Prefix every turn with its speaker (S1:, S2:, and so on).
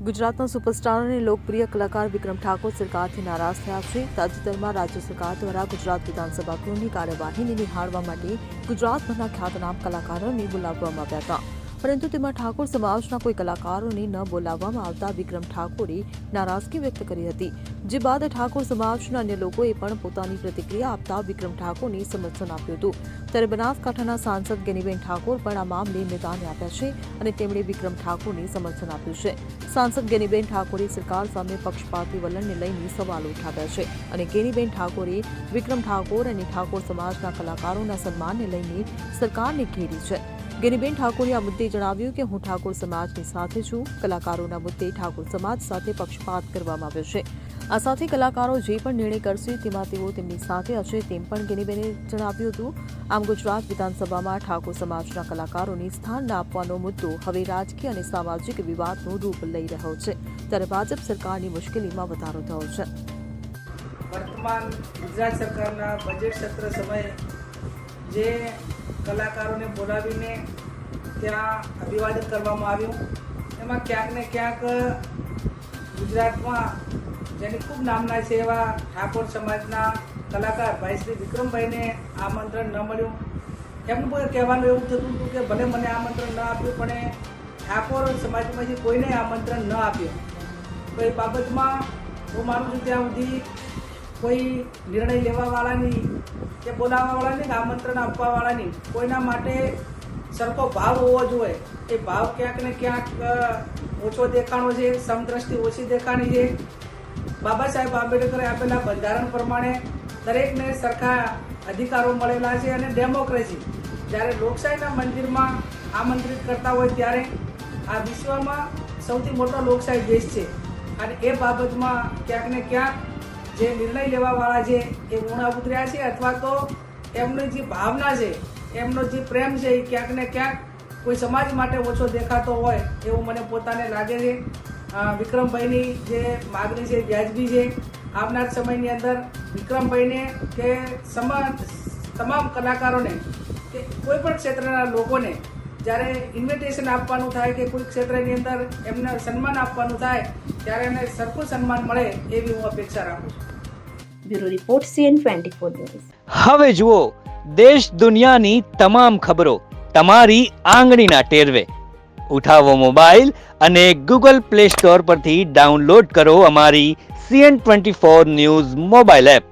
S1: ગુજરાતના સુપરસ્ટાર અને લોકપ્રિય કલાકાર વિક્રમ ઠાકોર સરકારથી નારાજ થયા છે। તાજેતરમાં રાજ્ય સરકાર દ્વારા ગુજરાત વિધાનસભા ગૃહની કાર્યવાહીને નિહાળવા માટે ગુજરાતભરના ખ્યાતનામ કલાકારોને બોલાવવામાં આવ્યા હતા, પરંતુ તેમાં ઠાકોર સમાજના કોઈ કલાકારોને ન બોલાવવામાં આવતા વિક્રમ ઠાકોરે નારાજગી વ્યક્ત કરી હતી, જે બાદ ઠાકોર સમાજના અન્ય લોકોએ પણ પોતાની પ્રતિક્રિયા આપતા વિક્રમ ઠાકોરને સમર્થન આપ્યું હતું। ત્યારે બનાસકાંઠાના સાંસદ ગેનીબેન ઠાકોર પણ આ મામલે નિદાન આપ્યા છે અને તેમણે વિક્રમ ઠાકોરને સમર્થન આપ્યું છે। સાંસદ ગેનીબેન ઠાકોરે સરકાર સામે પક્ષપાતી વલણને લઈને સવાલો ઉઠાવ્યા છે અને ગેનીબેન ઠાકોરે વિક્રમ ઠાકોર અને ઠાકોર સમાજના કલાકારોના સન્માનને લઈને સરકારને ઘેરી છે। ગેનીબેન ઠાકોરે આ મુદ્દે જણાવ્યું કે હું ઠાકોર સમાજની સાથે છું। કલાકારોના મુદ્દે ઠાકોર સમાજ સાથે પક્ષપાત કરવામાં આવ્યો છે। આ સાથે કલાકારો જે પણ નિર્ણય કરશે તેમાં તેઓ તેમની સાથે હશે તેમ પણ ગેનીબેને જણાવ્યું હતું। આમ ગુજરાત વિધાનસભામાં ઠાકોર સમાજના કલાકારોને સ્થાન ન આપવાનો મુદ્દો હવે રાજકીય અને સામાજિક વિવાદનું રૂપ લઈ રહ્યો છે, ત્યારે ભાજપ સરકારની મુશ્કેલીમાં વધારો થયો છે।
S2: વર્તમાન ગુજરાત સરકારના બજેટ સત્ર સમયે જે કલાકારોને બોલાવીને ત્યાં અભિવાદન કરવામાં આવ્યું, એમાં ક્યાંક ને ક્યાંક ગુજરાતમાં જેની ખૂબ નામના છે એવા ઠાકોર સમાજના કલાકાર ભાઈ શ્રી વિક્રમભાઈને આમંત્રણ ન મળ્યું। એમનું કોઈ કહેવાનું એવું થતું હતું કે ભલે મને આમંત્રણ ન આપ્યું, પણ ઠાકોર સમાજમાંથી કોઈને આમંત્રણ ન આપ્યું। તો એ બાબતમાં હું માનું છું ત્યાં સુધી કોઈ નિર્ણય લેવાવાળાની કે બોલાવવાવાળાની કે આમંત્રણ આપવાવાળાની કોઈના માટે સરખો ભાવ હોવો જોઈએ। એ ભાવ ક્યાંક ને ક્યાંક ઓછો દેખાણો છે, સમદ્રષ્ટિ ઓછી દેખાણી છે। બાબા સાહેબ આંબેડકરે આપેલા બંધારણ પ્રમાણે દરેકને સરખા અધિકારો મળેલા છે અને ડેમોક્રેસી જ્યારે લોકશાહીના મંદિરમાં આમંત્રિત કરતા હોય ત્યારે આ વિશ્વમાં સૌથી મોટો લોકશાહી દેશ છે અને એ બાબતમાં ક્યાંક ને ક્યાંક જે નિર્ણય લેવાવાળા છે એ ઊણા ઉતર્યા છે, અથવા તો એમની જે ભાવના છે, એમનો જે પ્રેમ છે એ ક્યાંક ને ક્યાંક કોઈ સમાજ માટે ઓછો દેખાતો હોય એવું મને પોતાને લાગે છે। વિક્રમભાઈની જે માગણી છે વ્યાજબી છે। આવનાર સમયની અંદર વિક્રમભાઈને કે તમામ કલાકારોને કે કોઈ પણ ક્ષેત્રના લોકોને જ્યારે ઇન્વિટેશન આપવાનું થાય કે કોઈ ક્ષેત્રની અંદર એમને સન્માન આપવાનું થાય ત્યારે એને સરખું સન્માન મળે એવી હું અપેક્ષા રાખું છું।
S3: Bureau report CN24 news.
S4: હવે જુઓ દેશ દુનિયાની તમામ ખબરો તમારી આંગળીના ટેરવે। ઉઠાવો મોબાઈલ અને Google Play Store પરથી ડાઉનલોડ કરો અમારી CN24 ન્યૂઝ મોબાઈલ એપ।